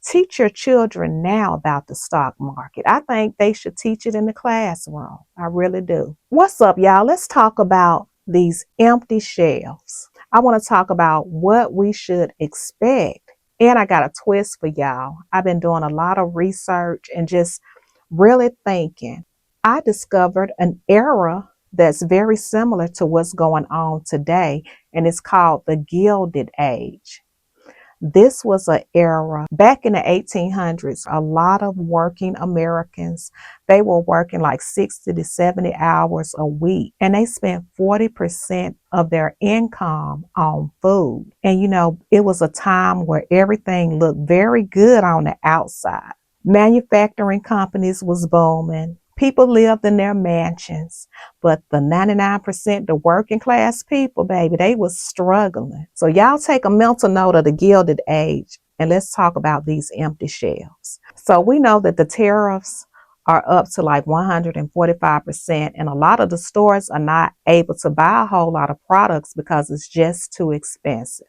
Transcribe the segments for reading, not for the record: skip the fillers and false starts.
Teach your children now about the stock market. I think they should teach it in the classroom. I really do. What's up, y'all? Let's talk about these empty shelves. I want to talk about what we should expect. And I got a twist for y'all. I've been doing a lot of research and just really thinking. I discovered an era that's very similar to what's going on today, and it's called the Gilded Age. This was an era back in the 1800s. A lot of working Americans, they were working like 60 to 70 hours a week, and they spent 40% of their income on food. And it was a time where everything looked very good on the outside. Manufacturing companies was booming. People lived in their mansions, but the 99%, the working class people, baby, they was struggling. So y'all take a mental note of the Gilded Age, and let's talk about these empty shelves. So we know that the tariffs are up to like 145%, and a lot of the stores are not able to buy a whole lot of products because it's just too expensive.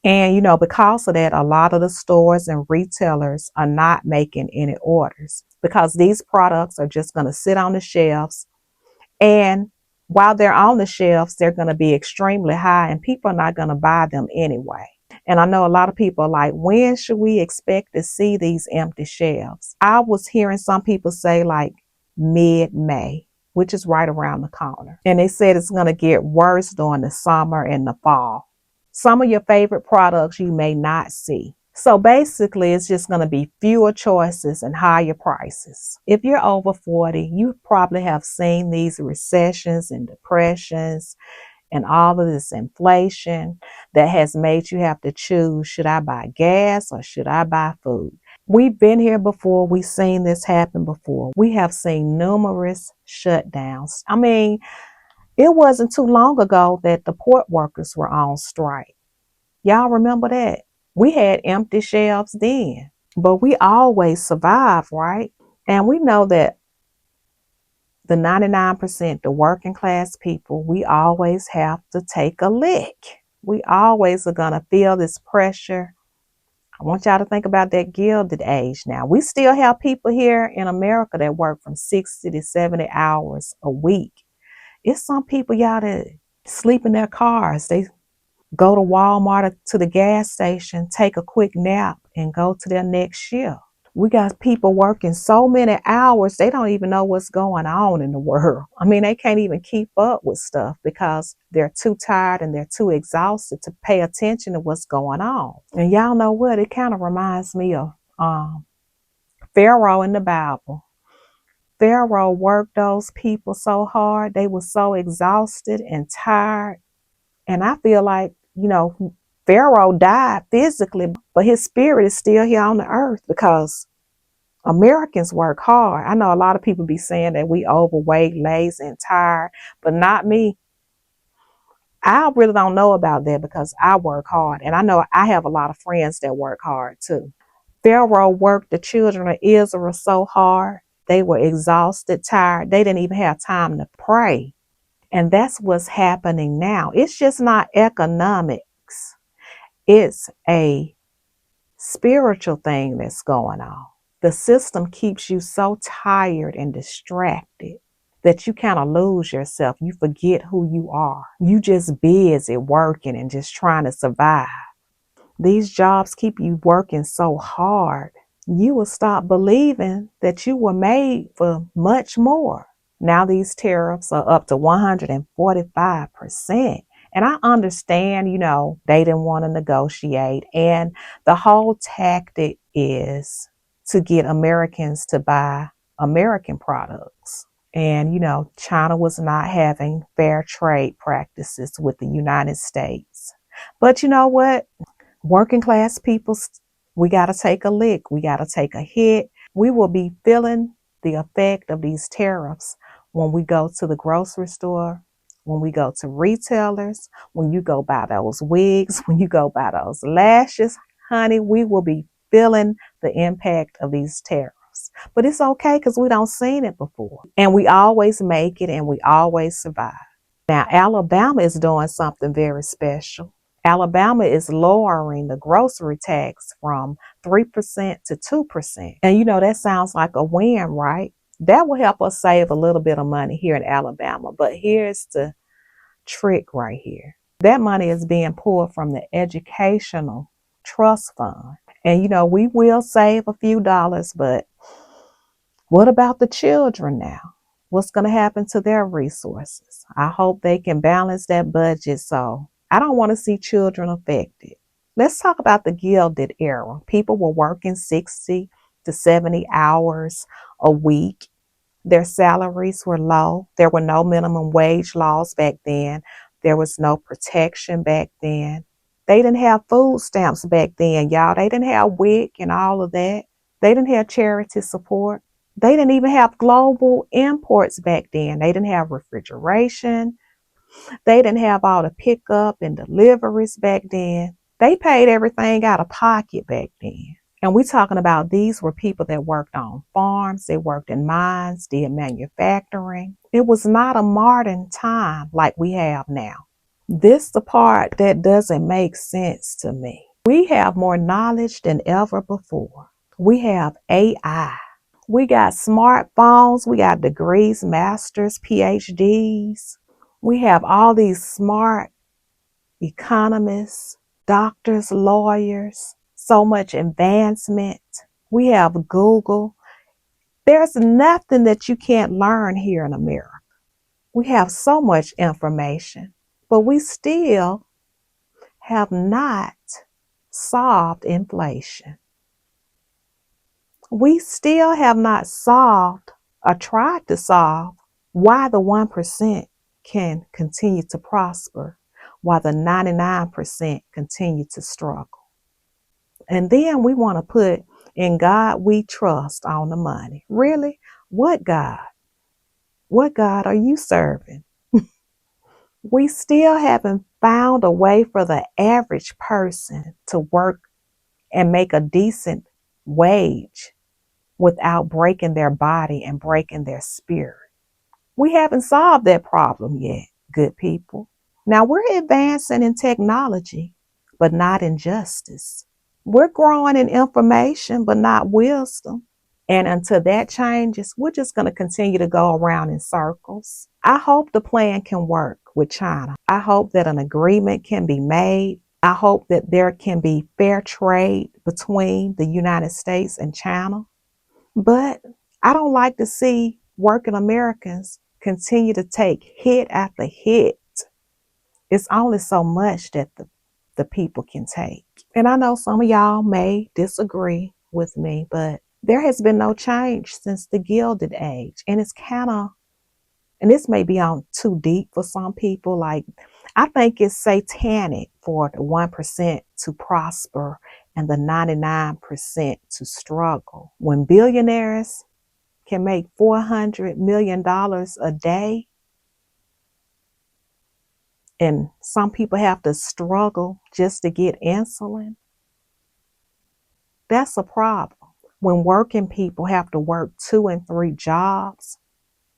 And, because of that, a lot of the stores and retailers are not making any orders because these products are just going to sit on the shelves. And while they're on the shelves, they're going to be extremely high and people are not going to buy them anyway. And I know a lot of people are like, when should we expect to see these empty shelves? I was hearing some people say like mid-May, which is right around the corner. And they said it's going to get worse during the summer and the fall. Some of your favorite products you may not see. So basically, it's just going to be fewer choices and higher prices. If you're over 40, you probably have seen these recessions and depressions and all of this inflation that has made you have to choose, should I buy gas or should I buy food? We've been here before. We've seen this happen before. We have seen numerous shutdowns. I mean, it wasn't too long ago that the port workers were on strike. Y'all remember that? We had empty shelves then, but we always survive, right? And we know that the 99%, the working class people, we always have to take a lick. We always are going to feel this pressure. I want y'all to think about that Gilded Age now. We still have people here in America that work from 60 to 70 hours a week. It's some people, y'all, that sleep in their cars. They go to Walmart or to the gas station, take a quick nap, and go to their next shift. We got people working so many hours, they don't even know what's going on in the world. I mean, they can't even keep up with stuff because they're too tired and they're too exhausted to pay attention to what's going on. And y'all know what? It kind of reminds me of Pharaoh in the Bible. Pharaoh worked those people so hard. They were so exhausted and tired. And I feel like, Pharaoh died physically, but his spirit is still here on the earth because Americans work hard. I know a lot of people be saying that we overweight, lazy, and tired, but not me. I really don't know about that because I work hard. And I know I have a lot of friends that work hard too. Pharaoh worked the children of Israel so hard. They were exhausted, tired. They didn't even have time to pray. And that's what's happening now. It's just not economics. It's a spiritual thing that's going on. The system keeps you so tired and distracted that you kind of lose yourself. You forget who you are. You just busy working and just trying to survive. These jobs keep you working so hard. You will stop believing that you were made for much more. Now these tariffs are up to 145%. And I understand, they didn't want to negotiate. And the whole tactic is to get Americans to buy American products. And, China was not having fair trade practices with the United States. But you know what? Working class people, we got to take a lick. We got to take a hit. We will be feeling the effect of these tariffs when we go to the grocery store, when we go to retailers, when you go buy those wigs, when you go buy those lashes, honey, we will be feeling the impact of these tariffs. But it's okay because we don't seen it before. And we always make it and we always survive. Now, Alabama is doing something very special. Alabama is lowering the grocery tax from 3% to 2%. And that sounds like a win, right? That will help us save a little bit of money here in Alabama. But here's the trick right here. That money is being pulled from the educational trust fund. And we will save a few dollars, but what about the children now? What's going to happen to their resources? I hope they can balance that budget, so I don't want to see children affected. Let's talk about the Gilded Era. People were working 60 to 70 hours a week. Their salaries were low. There were no minimum wage laws back then. There was no protection back then. They didn't have food stamps back then, y'all. They didn't have WIC and all of that. They didn't have charity support. They didn't even have global imports back then. They didn't have refrigeration. They didn't have all the pickup and deliveries back then. They paid everything out of pocket back then. And we're talking about these were people that worked on farms, they worked in mines, did manufacturing. It was not a modern time like we have now. This the part that doesn't make sense to me. We have more knowledge than ever before. We have AI. We got smartphones, we got degrees, masters, PhDs. We have all these smart economists, doctors, lawyers, so much advancement. We have Google. There's nothing that you can't learn here in America. We have so much information, but we still have not solved inflation. We still have not solved or tried to solve why the 1% can continue to prosper while the 99% continue to struggle. And then we want to put "in God we trust" on the money. Really? What God? What God are you serving? We still haven't found a way for the average person to work and make a decent wage without breaking their body and breaking their spirit. We haven't solved that problem yet, good people. Now we're advancing in technology, but not in justice. We're growing in information, but not wisdom. And until that changes, we're just going to continue to go around in circles. I hope the plan can work with China. I hope that an agreement can be made. I hope that there can be fair trade between the United States and China. But I don't like to see working Americans continue to take hit after hit. It's only so much that the people can take. And I know some of y'all may disagree with me, but there has been no change since the Gilded Age. And it's and this may be on too deep for some people. I think it's satanic for the 1% to prosper and the 99% to struggle. When billionaires can make $400 million a day, and some people have to struggle just to get insulin, that's a problem. When working people have to work 2 and 3 jobs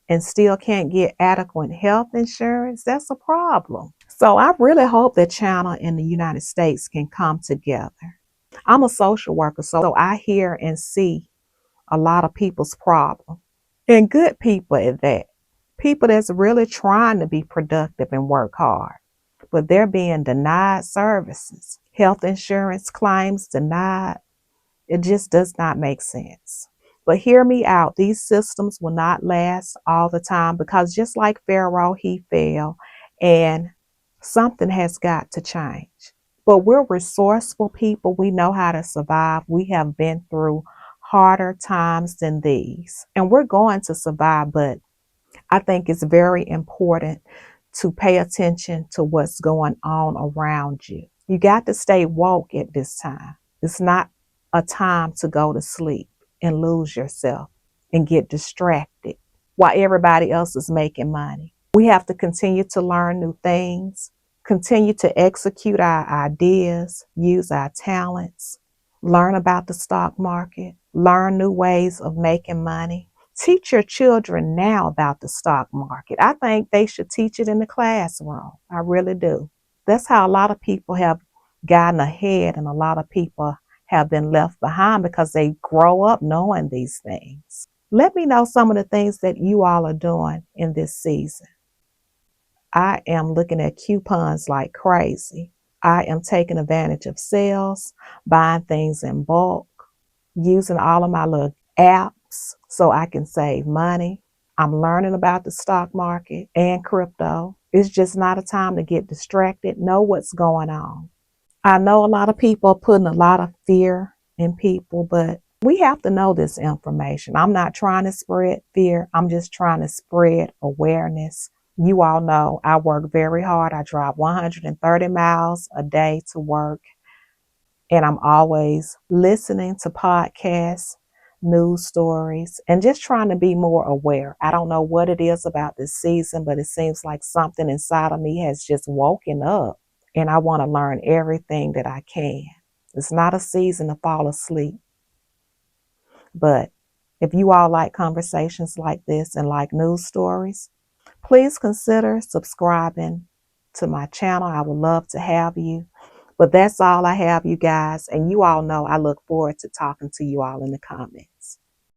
and still can't get adequate health insurance, that's a problem. So I really hope that China and the United States can come together. I'm a social worker, so I hear and see a lot of people's problems, and good people at that. People that's really trying to be productive and work hard, but they're being denied services. Health insurance claims denied. It just does not make sense. But hear me out. These systems will not last all the time, because just like Pharaoh, he fell, and something has got to change. But we're resourceful people. We know how to survive. We have been through harder times than these, and we're going to survive. But I think it's very important to pay attention to what's going on around you. You got to stay woke at this time. It's not a time to go to sleep and lose yourself and get distracted while everybody else is making money. We have to continue to learn new things, continue to execute our ideas, use our talents, learn about the stock market, learn new ways of making money. Teach your children now about the stock market. I think they should teach it in the classroom. I really do. That's how a lot of people have gotten ahead, and a lot of people have been left behind because they grow up knowing these things. Let me know some of the things that you all are doing in this season. I am looking at coupons like crazy. I am taking advantage of sales, buying things in bulk, using all of my little apps so I can save money. I'm learning about the stock market and crypto. It's just not a time to get distracted. Know what's going on. I know a lot of people are putting a lot of fear in people, but we have to know this information. I'm not trying to spread fear. I'm just trying to spread awareness. You all know I work very hard. I drive 130 miles a day to work, and I'm always listening to podcasts, news stories, and just trying to be more aware. I don't know what it is about this season, but it seems like something inside of me has just woken up, and I want to learn everything that I can. It's not a season to fall asleep, but if you all like conversations like this and like news stories, please consider subscribing to my channel. I would love to have you. But that's all I have, you guys. And you all know I look forward to talking to you all in the comments.